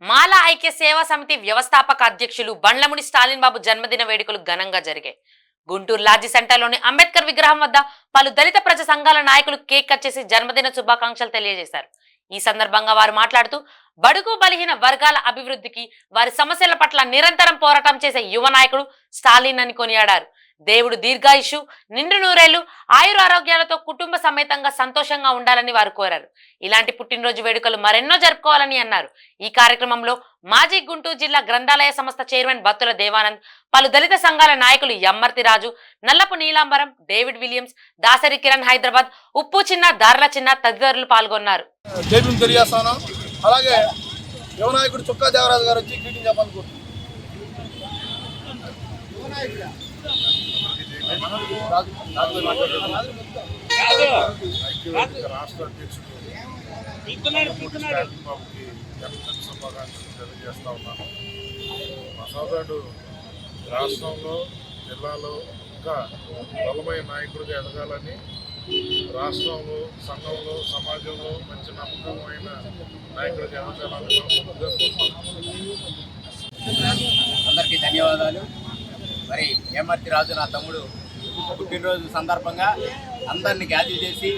మాల ఐక్య సేవా సమితి వ్యవస్థాపక అధ్యక్షులు బండ్లమూడి స్టాలిన్ బాబు జన్మదిన వేడుకలు ఘనంగా జరిగాయి. గుంటూరు లాడ్జి సెంటర్లోని అంబేద్కర్ విగ్రహం వద్ద పలు దళిత ప్రజా సంఘాల నాయకులు కేక్ కట్ చేసి జన్మదిన శుభాకాంక్షలు తెలియజేశారు. ఈ సందర్భంగా వారు మాట్లాడుతూ బడుగు బలహీన వర్గాల అభివృద్ధికి, వారి సమస్యల పట్ల నిరంతరం పోరాటం చేసే యువ నాయకుడు స్టాలిన్ అని కొనియాడారు. దేవుడు దీర్ఘాయుషు, నిండు నూరేళ్లు, ఆయుర ఆరోగ్యాలతో కుటుంబ సమేతంగా సంతోషంగా ఉండాలని వారు కోరారు. ఇలాంటి పుట్టినరోజు వేడుకలు మరెన్నో జరుపుకోవాలని అన్నారు. ఈ కార్యక్రమంలో మాజీ గుంటూరు జిల్లా గ్రంథాలయ సంస్థ చైర్మన్ బత్తుల దేవానంద్, పలు దళిత సంఘాల నాయకులు యమ్మర్తి రాజు, నల్లపు నీలాంబరం, డేవిడ్ విలియమ్స్, దాసరి కిరణ్, హైదరాబాద్, ఉప్పు చిన్న, దార్ల చిన్న తదితరులు పాల్గొన్నారు. అలాగే యువ నాయకుడు చుక్కా దేవరాజు గారు వచ్చి గ్రీటింగ్ చెప్పాలనుకుంటున్నారు. రాష్ట్ర అధ్యక్షుడు బాబుకి జన్మదిన శుభాకాంక్షలు తెలియజేస్తా ఉన్నాను. మా సోదరుడు రాష్ట్రంలో, జిల్లాలో ఇంకా బలమైన నాయకుడిగా ఎదగాలని, రాష్ట్రంలో, సంఘంలో, సమాజంలో మంచి నమ్మకమైన నాయకుడిగా ఎదగాలని అందరికీ ధన్యవాదాలు. మరి యమ్మర్తి రాజు నా తమ్ముడు పుట్టినరోజు సందర్భంగా అందరినీ గ్యాదర్ చేసి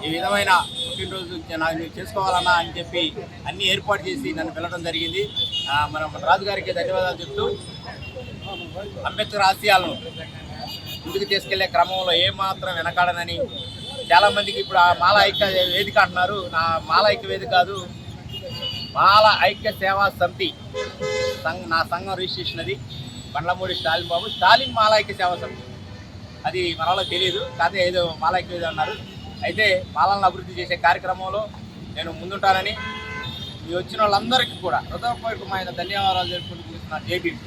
ఈ విధమైన పుట్టినరోజు నాకు చేసుకోవాలన్నా అని చెప్పి అన్నీ ఏర్పాటు చేసి నన్ను పిలవడం జరిగింది. మనం రాజుగారికి ధన్యవాదాలు చెప్తూ అంబేద్కర్ ఆశయాలను ముందుకు తీసుకెళ్లే క్రమంలో ఏమాత్రం వెనకాడనని, చాలామందికి ఇప్పుడు ఆ మాల ఐక్య వేదిక అంటున్నారు. నా మాల ఐక్య వేదిక కాదు, మాల ఐక్య సేవా సమితి నా సంఘం రిజిస్ట్రేషన్ అది బండ్లమూడి స్టాలిన్ బాబు, స్టాలిన్ మాల ఐక్య సేవా సమితి. అది మనలో తెలియదు, కాదే ఏదో మాల ఐక్య వేదిక అన్నారు. అయితే మాలను అభివృద్ధి చేసే కార్యక్రమంలో నేను ముందుంటానని మీ వచ్చిన వాళ్ళందరికీ కూడా హృదయపూర్వకమైన ధన్యవాదాలు జరుపుకుంటూ జై భీమ్.